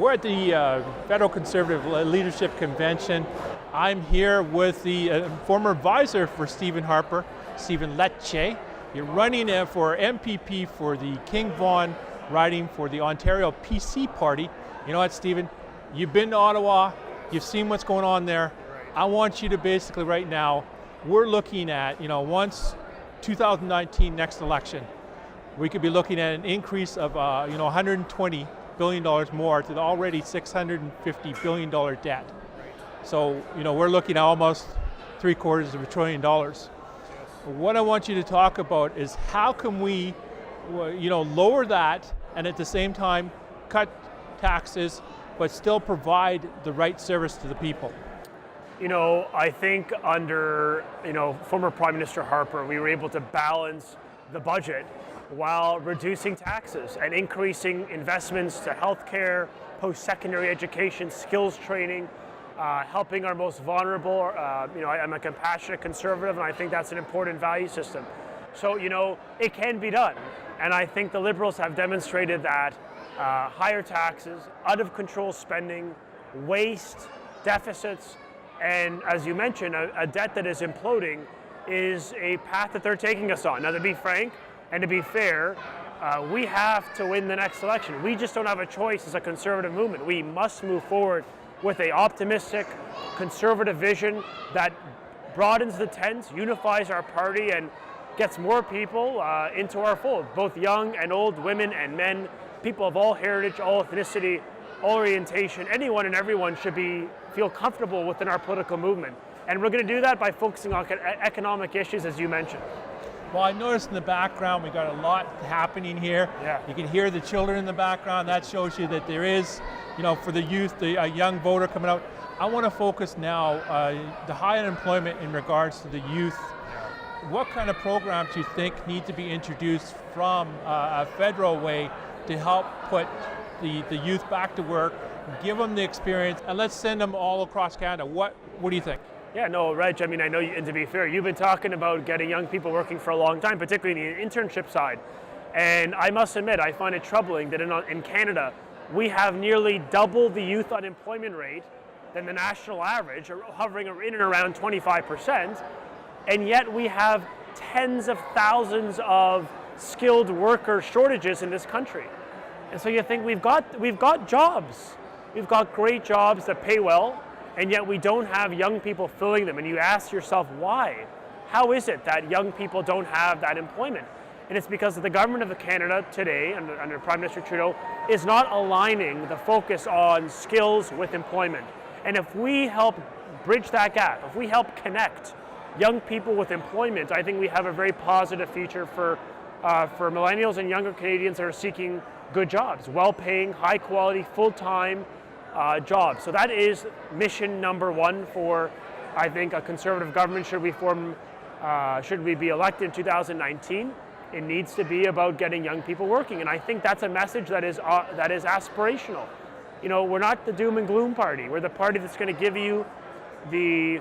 We're at the Federal Conservative Leadership Convention. I'm here with the former advisor for Stephen Harper, Stephen Lecce. You're running for MPP for the King-Vaughan riding for the Ontario PC party. You know what, Stephen? You've been to Ottawa, you've seen what's going on there. I want you to basically right now, we're looking at, once 2019 next election, we could be looking at an increase of, $120 billion more to the already $650 billion debt. So, we're looking at almost $750 billion. What I want you to talk about is how can we, lower that and at the same time cut taxes, but still provide the right service to the people. I think under, former Prime Minister Harper, we were able to balance the budget while reducing taxes and increasing investments to healthcare, post-secondary education, skills training, helping our most vulnerable. I'm a compassionate conservative, and I think that's an important value system. So, it can be done. And I think the Liberals have demonstrated that higher taxes, out-of-control spending, waste, deficits, and as you mentioned, a debt that is imploding is a path that they're taking us on. Now, to be frank and to be fair, we have to win the next election. We just don't have a choice as a conservative movement. We must move forward with an optimistic, conservative vision that broadens the tent, unifies our party, and gets more people into our fold, both young and old, women and men, people of all heritage, all ethnicity, all orientation. Anyone and everyone should feel comfortable within our political movement. And we're going to do that by focusing on economic issues, as you mentioned. Well, I noticed in the background we got a lot happening here. Yeah. You can hear the children in the background. That shows you that there is, for the youth, a young voter coming out. I want to focus now the high unemployment in regards to the youth. What kind of programs do you think need to be introduced from a federal way to help put the youth back to work, give them the experience, and let's send them all across Canada? What do you think? Yeah, no, Reg, I know, and to be fair, you've been talking about getting young people working for a long time, particularly in the internship side. And I must admit, I find it troubling that in Canada, we have nearly double the youth unemployment rate than the national average, hovering in and around 25%. And yet we have tens of thousands of skilled worker shortages in this country. And so you think we've got jobs. We've got great jobs that pay well, and yet we don't have young people filling them. And you ask yourself, why? How is it that young people don't have that employment? And it's because the government of Canada today, under Prime Minister Trudeau, is not aligning the focus on skills with employment. And if we help bridge that gap, if we help connect young people with employment, I think we have a very positive future for millennials and younger Canadians that are seeking good jobs, well-paying, high-quality, full-time jobs. So that is mission number one for, I think, a conservative government. Should we be elected in 2019? It needs to be about getting young people working, and I think that's a message that is aspirational. We're not the doom and gloom party. We're the party that's going to give you the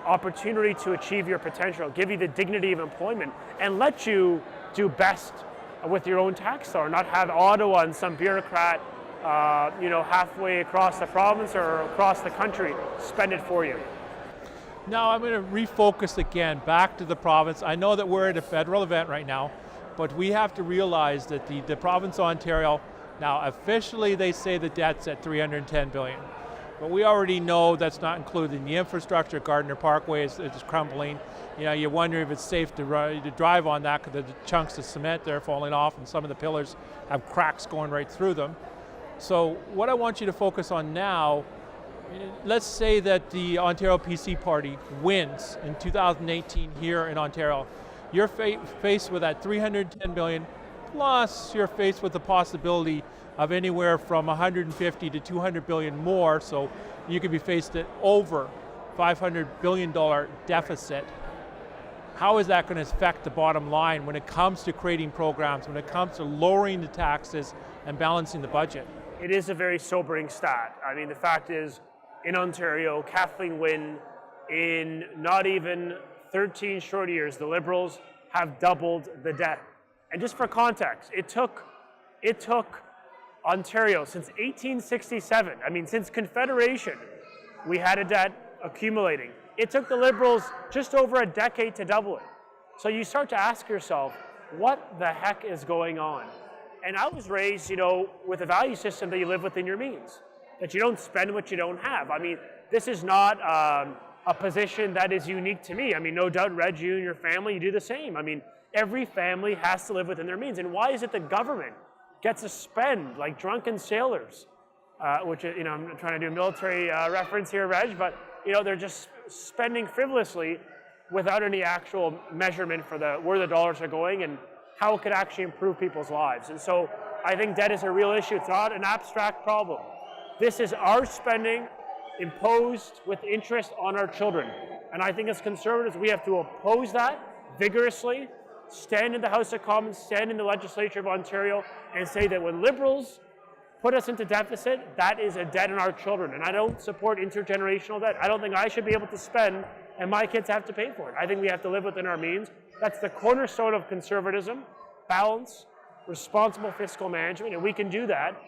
opportunity to achieve your potential, give you the dignity of employment, and let you do best with your own tax dollar, not have Ottawa and some bureaucrat, halfway across the province or across the country spend it for you. Now I'm going to refocus again back to the province. I know that we're at a federal event right now, but we have to realize that the province of Ontario, now officially they say the debt's at $310 billion. But we already know that's not included in the infrastructure. Gardner Parkway is crumbling. You wonder if it's safe to drive on that because the chunks of cement there are falling off and some of the pillars have cracks going right through them. So what I want you to focus on now, let's say that the Ontario PC party wins in 2018 here in Ontario. You're faced with that $310 billion, plus you're faced with the possibility of anywhere from 150 to 200 billion more, so you could be faced at over $500 billion deficit. How is that going to affect the bottom line when it comes to creating programs, when it comes to lowering the taxes and balancing the budget? It is a very sobering stat. The fact is, in Ontario, Kathleen Wynne, in not even 13 short years, the Liberals have doubled the debt. And just for context, it took Ontario, since 1867, I mean, since Confederation, we had a debt accumulating. It took the Liberals just over a decade to double it. So you start to ask yourself, what the heck is going on? And I was raised, with a value system that you live within your means, that you don't spend what you don't have. I mean, this is not a position that is unique to me. I mean, no doubt, Reg, you and your family, you do the same. I mean, every family has to live within their means. And why is it the government gets to spend like drunken sailors, which, I'm trying to do a military reference here, Reg, but, they're just spending frivolously without any actual measurement for where the dollars are going and how it could actually improve people's lives. And so I think debt is a real issue. It's not an abstract problem. This is our spending imposed with interest on our children. And I think as Conservatives, we have to oppose that vigorously, stand in the House of Commons, stand in the Legislature of Ontario, and say that when Liberals put us into deficit, that is a debt on our children. And I don't support intergenerational debt. I don't think I should be able to spend and my kids have to pay for it. I think we have to live within our means. That's the cornerstone of conservatism, balance, responsible fiscal management, and we can do that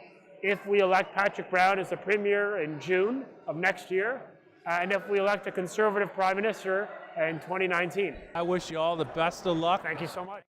if we elect Patrick Brown as the Premier in June of next year, and if we elect a Conservative Prime Minister in 2019. I wish you all the best of luck. Thank you so much.